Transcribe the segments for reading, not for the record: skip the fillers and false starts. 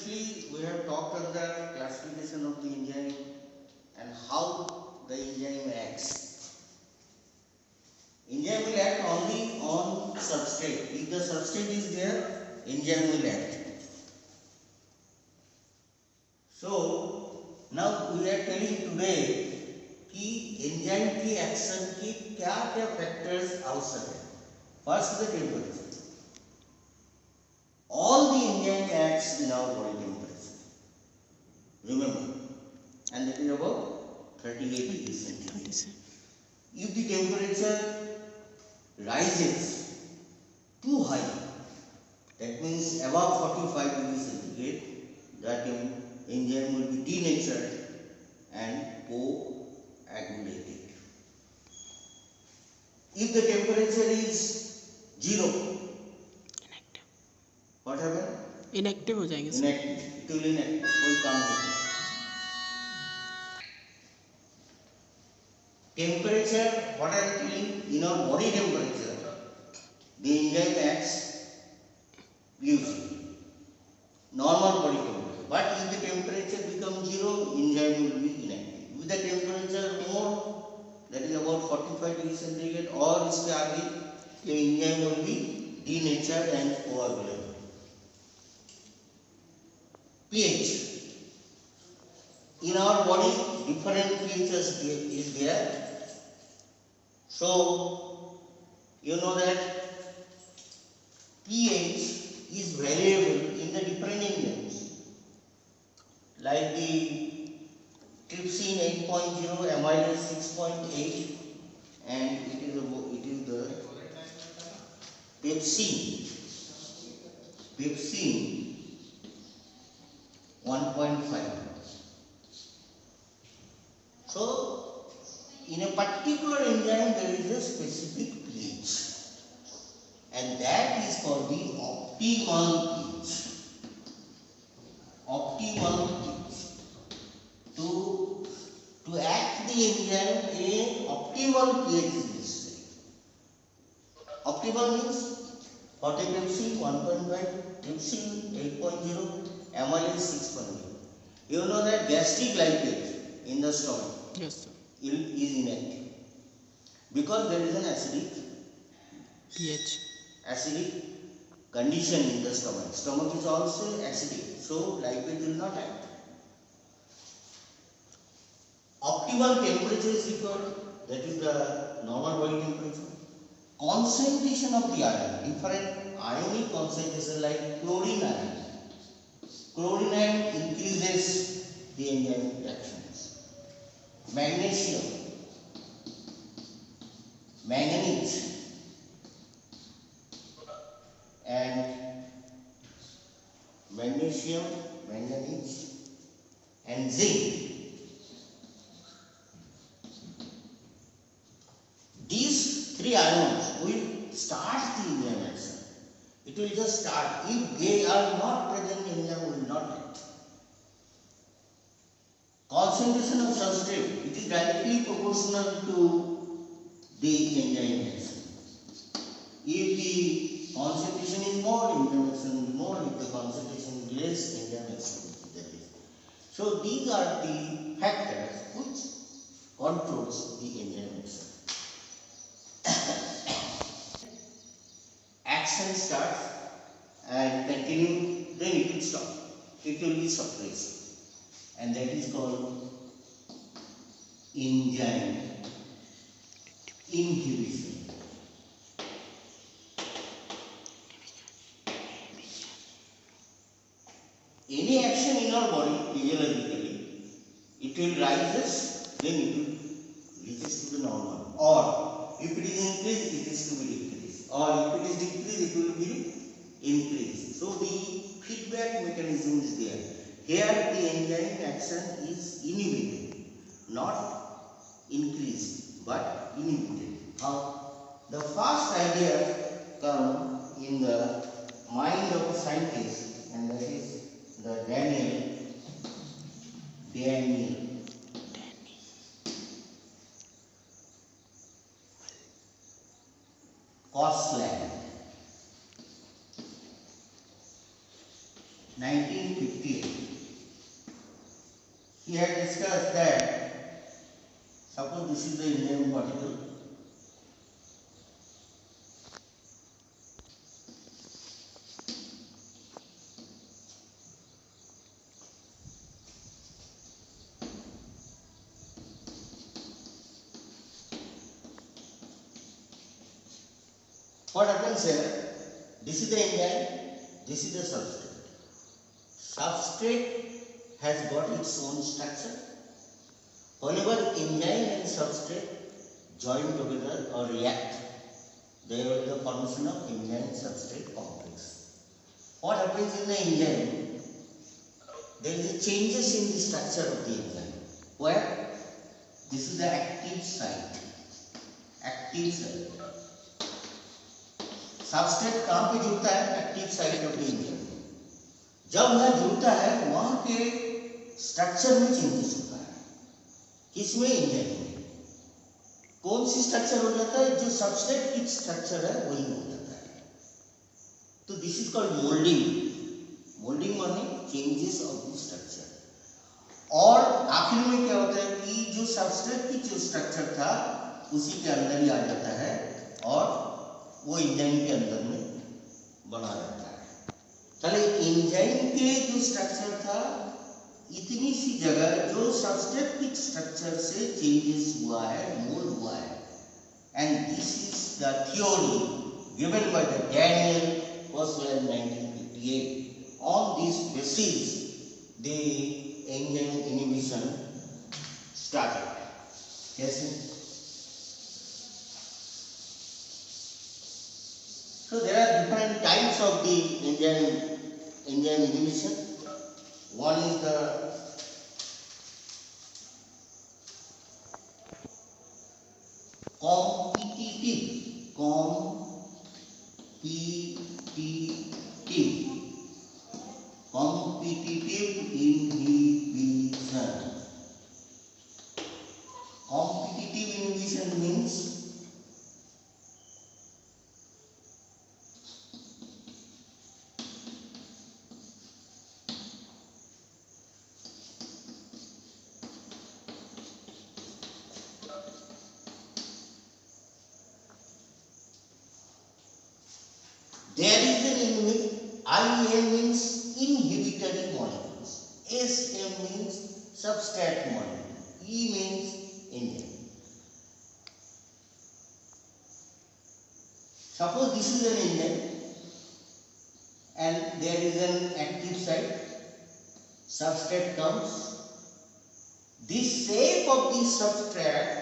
Previously, we have talked on the classification of the enzyme and how the enzyme acts. Enzyme will act only on substrate. If the substrate is there, enzyme will act. So, now we are telling today कि enzyme की action की क्या क्या factors आवश्यक है. First, the temperature. All the enzyme acts in our body temperature. Remember, and that is about 38 degrees centigrade. If the temperature rises too high, that means above 45 degrees centigrade, that enzyme will be denatured and coagulated. If the temperature is 0, what happen? Inactive हो जाएंगे. Inactive. It will inactive. कोई काम नहीं. Temperature, what are you telling? In our body temperature, the enzyme acts usually normal body temperature. But if the temperature becomes 0, enzyme will be inactive. With the temperature more, that is about 45 degrees centigrade, or इसके आगे, the enzyme will be denatured and coagulated. pH. In our body, different pHs is there. So, you know that pH is variable in the different enzymes. Like the trypsin 8.0, amylase 6.8, and it is the pepsin 1.5. So, in a particular enzyme there is a specific pH, and that is called the optimal pH. Optimal pH. To act the enzyme, a optimal pH is necessary. Optimal means for the pepsin 1.5, trypsin 8.0, amylase 6.0. You know that gastric lipase in the stomach, Yes, sir. is inactive because there is an pH. acidic condition in the stomach. Stomach is also acidic, so lipase will not act. Optimal temperature is required, that is the normal body temperature. Concentration of the ion, different ionic concentration like chlorine ion. Chlorine ion increases the enzyme reactions. Magnesium, manganese, and magnesium, manganese, and zinc. These three ions will start the enzyme action. It will just start. If they are not present, enzyme will not act. Concentration of substrate, it is directly proportional to the enzyme action. If the concentration is more, enzyme action will be more. If the concentration is less, enzyme action will be less. So these are the factors which controls the enzyme action. Action starts and continue, then it will stop. It will be suppressed, and that is called enzyme inhibition. Any action in our body physiologically, it will rises, then it will reaches to the normal, or if it is increased, it is to be decreased, or if it is decreased, it will be increased. So the feedback mechanism is there. Here the enzyme action is inhibited, not increased, but inhibited. Now the first idea comes in the mind of a scientist, and that is the Daniel Kostland, 1920 1858. He had discussed that suppose this is the enzyme particle. What happens here? This is the enzyme, this is the substrate. Substrate has got its own structure. Whenever enzyme and substrate join together or react, they are the formation of enzyme substrate complex. What happens in the enzyme? There is changes in the structure of the enzyme. Where? This is the active site. Active site. Substrate कहाँ पे जुड़ता है? Active site of the enzyme. जब वह जुड़ता है वहां के स्ट्रक्चर में चेंजेस होता है। किसमें? एंजाइम में। कौन सी स्ट्रक्चर हो जाता है? जो सबस्ट्रेट की स्ट्रक्चर है वही हो जाता है। तो this is called moulding. Moulding माने चेंजेस ऑफ द स्ट्रक्चर। और आखिर में क्या होता है कि जो सबस्ट्रेट की जो स्ट्रक्चर था उसी के अंदर ही आ जाता है और वो एंजाइम के अंदर में बना रहता है। चले एंजाइम के जो स्ट्रक्चर था इतनी सी जगह जो सबस्ट्रेट की स्ट्रक्चर से चेंजेस हुआ है, मोल्ड हुआ है। And this is the theory given by the Daniel Percival 1958। On this basis the enzyme inhibition started. कैसे? So there are different types of the enzyme inhibition. One is the competitive inhibition. Competitive inhibition means there is an IN means inhibitory molecules, SM means substrate molecule, E means enzyme. Suppose this is an enzyme and there is an active site, substrate comes. This shape of the substrate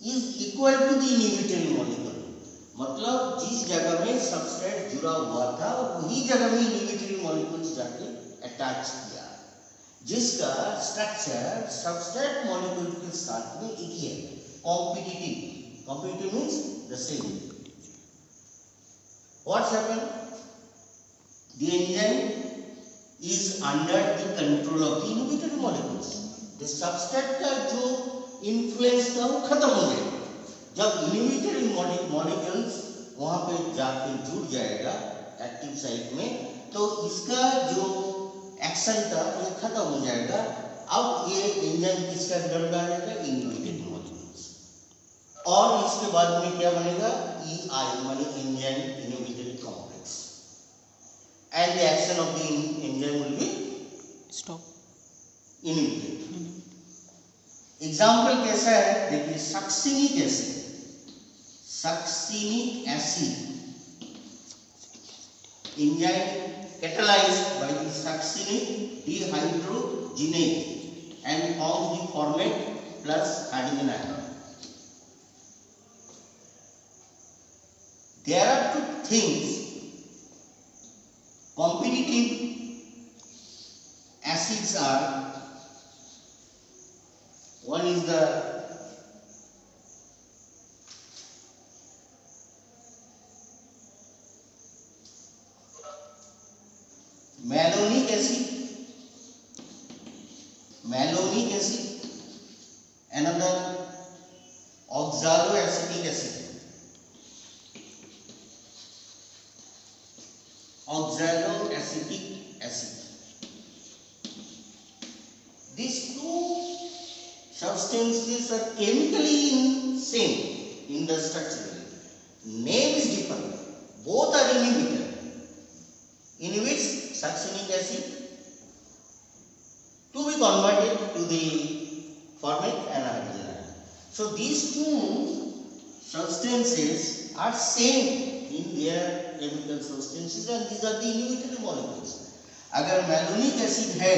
is equal to the inhibitory molecule. मतलब जिस जगह में substrate जुड़ा हुआ था वही जगह में इनहिबिटरी मॉलिक्यूल्स जाके अटैच किया, जिसका स्ट्रक्चर सबस्ट्रेट मॉलिक्यूल के साथ में एक ही है। Competitive means the same. What's happen? The enzyme is under the control of the inhibitory molecules. The substrate का जो इन्फ्लुएंस था वो खत्म हो गया। जब इनहिबिटरी मॉलिक्यूल्स वहां पे जाके जुड़ जाएगा एक्टिव साइट में, तो इसका जो एक्शन था ये खत्म हो जाएगा। अब ये एंजाइम किसके अंदर में आ जाएगा? Inhibitory molecules. और इसके बाद में क्या बनेगा? EI माने enzyme inhibitory complex. And the action of the enzyme will be stop, inhibited. Example कैसा है? देखिए succinic acid. Succinic acid enzyme catalyzed by the succinic dehydrogenase and forms the formate plus hydrogen atom. There are two things. Competitive acids are, one is the malonic acid, another oxaloacetic acid. Oxaloacetic acid. substances are chemically same in the structure. Name is different. Both are inhibitor. Inhibits succinic acid to be converted to the formic and hydrogen ion. So these two substances are same in their chemical substances and these are the inhibitory molecules. अगर malonic acid है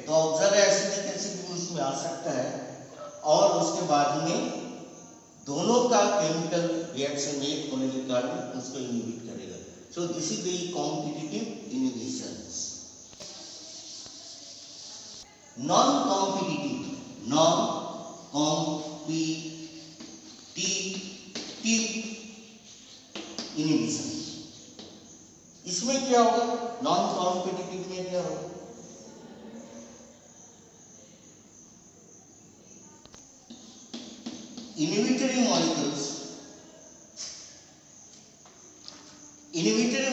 तो oxalo acetic acid भी उसमें आ सकता है और उसके बाद में दोनों का केमिकल रिएक्शन एक होने के कारण उसको इनहिबिट करेगा. So this is the competitive inhibitions. Non competitive inhibition. इसमें क्या होगा? नॉन कॉम्पिटिटिव में क्या होगा? Inhibitory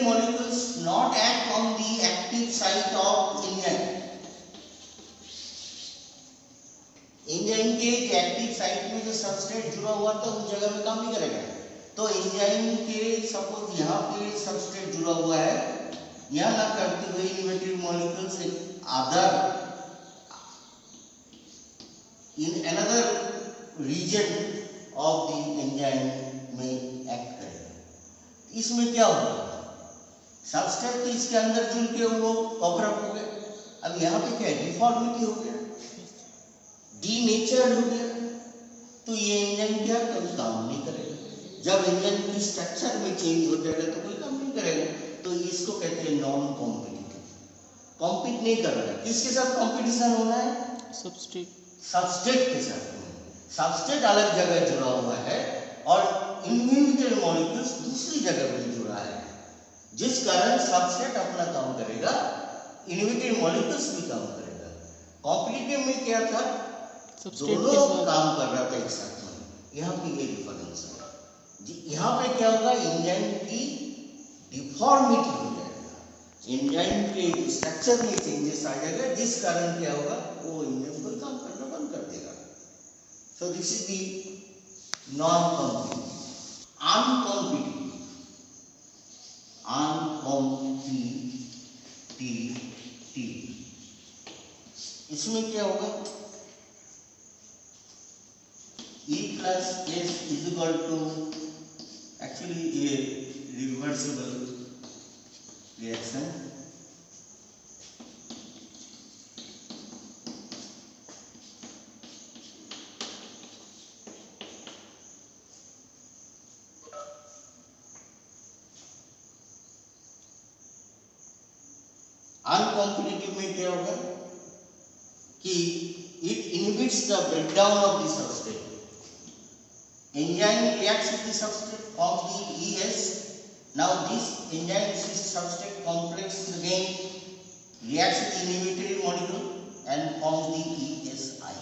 molecules not act on the active site of enzyme. Enzyme के एक्टिव साइट में जो सबस्ट्रेट जुड़ा हुआ था उस जगह में काम नहीं करेगा. तो एंजाइम के सपोज यहाँ पे सबस्ट्रेट जुड़ा हुआ है, यहाँ ना करते हुए inhibitory molecules other in another region of the enzyme में एक्ट करेगा. इसमें क्या होगा? सबस्ट्रेट तो इसके अंदर जुड़ के वो कवर अप हो गया. अब यहाँ पे क्या है? डिफॉर्मिटी हो गया, डीनेचर्ड हो गया. तो ये एंजाइम क्या कभी काम नहीं करेगा. जब एंजाइम की स्ट्रक्चर में चेंज हो जाएगा तो कोई काम नहीं करेगा. तो इसको कहते हैं नॉन कॉम्पिटिटिव. कॉम्पीट नहीं कर रहा है. किसके साथ कॉम्पिटिशन होना है? सबस्ट्रेट के साथ. सबस्ट्रेट अलग जगह जुड़ा हुआ है और इनहिबिटरी मॉलिक्यूल्स दूसरी जगह पे जुड़ा है, जिस कारण सबस्ट्रेट अपना काम करेगा, इनहिबिटरी मॉलिक्यूल्स भी काम करेगा. कॉम्पिटिटिव में क्या था? दोनों काम कर रहा था एक साथ में. यहाँ पे ये डिफरेंस है. यहाँ पे क्या होगा? एंजाइम की डिफॉर्मिटी हो जाएगा, एंजाइम के स्ट्रक्चर में चेंजेस आ जाएगा, जिस कारण क्या होगा? वो एंजाइम को काम करना बंद कर देगा. So this is the non-competitive. Uncompetitive. इसमें क्या होगा? E plus S is equal to actually a reversible reaction. Uncompetitive में क्या होगा कि it inhibits the breakdown of the substrate. Enzyme reacts with the substrate, forms the ES. Now this enzyme substrate complex again reacts with the inhibitory molecule and forms the ESI.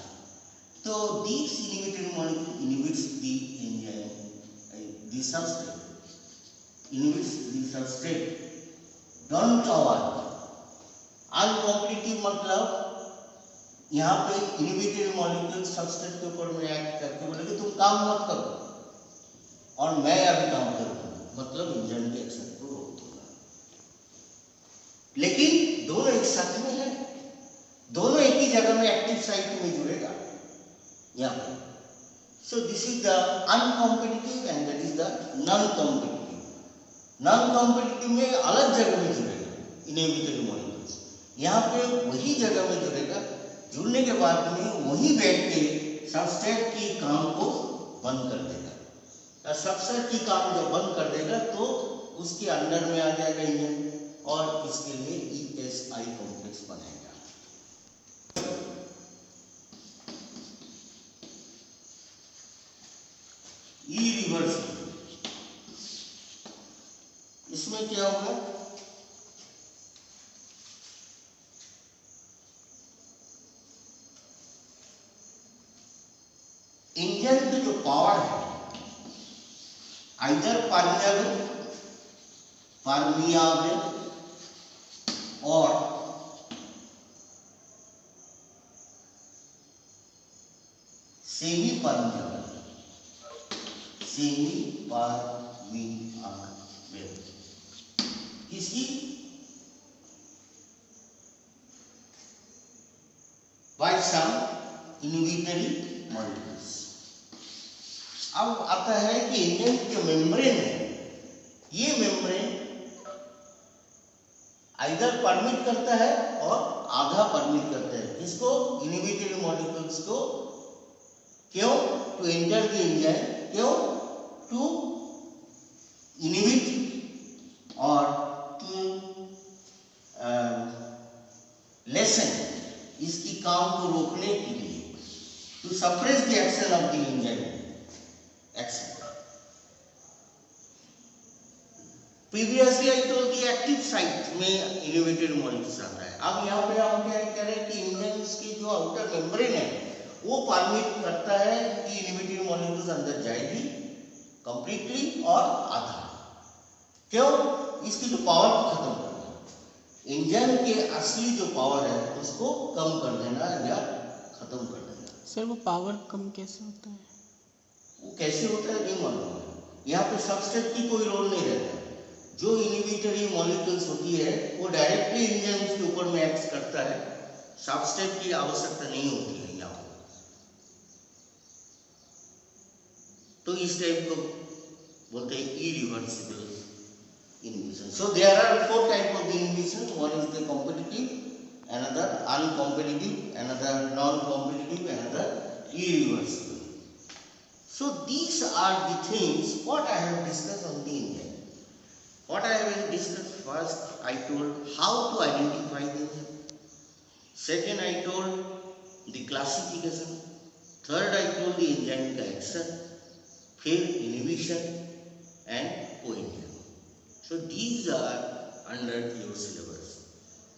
So this inhibitory molecule inhibits the enzyme, the substrate, inhibits the substrate. Don't avoid. Uncompetitive मतलब यहाँ पे inhibitory molecule substrate के ऊपर में act करके बोले कि तुम काम मत करो और मैं अभी काम करूँगा, मतलब एंजाइम के एक्शन को रोक दूंगा. लेकिन दोनों एक साथ में है, दोनों एक ही जगह में एक्टिव साइट में जुड़ेगा यहाँ पे. So this is the uncompetitive and that is the non competitive. Non competitive में अलग जगह में जुड़ेगा इनहिबिटरी मॉलिक्यूल, यहाँ पे वही जगह में जुड़ेगा. जुड़ने के बाद में वही बैठ के सबस्ट्रेट की काम को बंद कर देगा. सबस्ट्रेट की काम जब बंद कर देगा तो उसके अंदर में आ जाएगा एंजाइम और इसके लिए ESI कॉम्प्लेक्स बनेगा. इरिवर्सिबल. इसमें क्या होगा? एंजाइम की जो पावर है आइदर परमियाबल और सेमी परमियाबल किसकी? बाय सम इनहिबिटरी मॉलिक्यूल्स। अब आता है कि एंजाइम जो मेम्ब्रेन है, ये मेम्ब्रेन आइदर परमिट करता है और आधा परमिट करता है। किसको? इनहिबिटरी मॉलिक्यूल्स को। क्यों? To enter the enzyme. क्यों? टू इनहिबिट और टू लेसन इसकी काम को रोकने के लिए, to suppress the action of the enzyme action. Previously I told the active site में इनहिबिटरी मॉलिक्यूल्स आता है। अब यहाँ पे हम क्या कह रहे हैं कि एंजाइम्स की जो आउटर मेम्ब्रेन है वो परमिट करता है कि इनहिबिटरी मॉलिक्यूल्स अंदर जाएगी कंप्लीटली और आधा। क्यों? इसकी जो पावर को खत्म करना, एंजाइम के असली जो पावर है उसको कम कर देना या खत्म कर देना। सर वो पावर कम कैसे होता है? वो कैसे होता है नहीं मालूम है। यहाँ पे सबस्ट्रेट की कोई रोल नहीं रहता। जो इनहिबिटरी मॉलिक्यूल्स होती है वो डायरेक्टली एंजाइम्स के ऊपर में एक्ट करता है, सबस्ट्रेट की आवश्यकता नहीं होती है यहाँ पे। तो इस टाइप को बोलते हैं irreversible inhibition. So there are 4 types of the inhibition. One is the competitive, another uncompetitive, another non-competitive, another irreversible. So these are the things what I have discussed on the enzyme. What I have discussed first, I told how to identify the enzyme. Second, I told the classification. Third, I told the enzyme action. Fifth, inhibition and co-enzyme. So these are under your syllabus.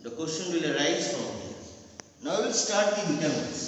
The question will arise from here. Now we will start the vitamins.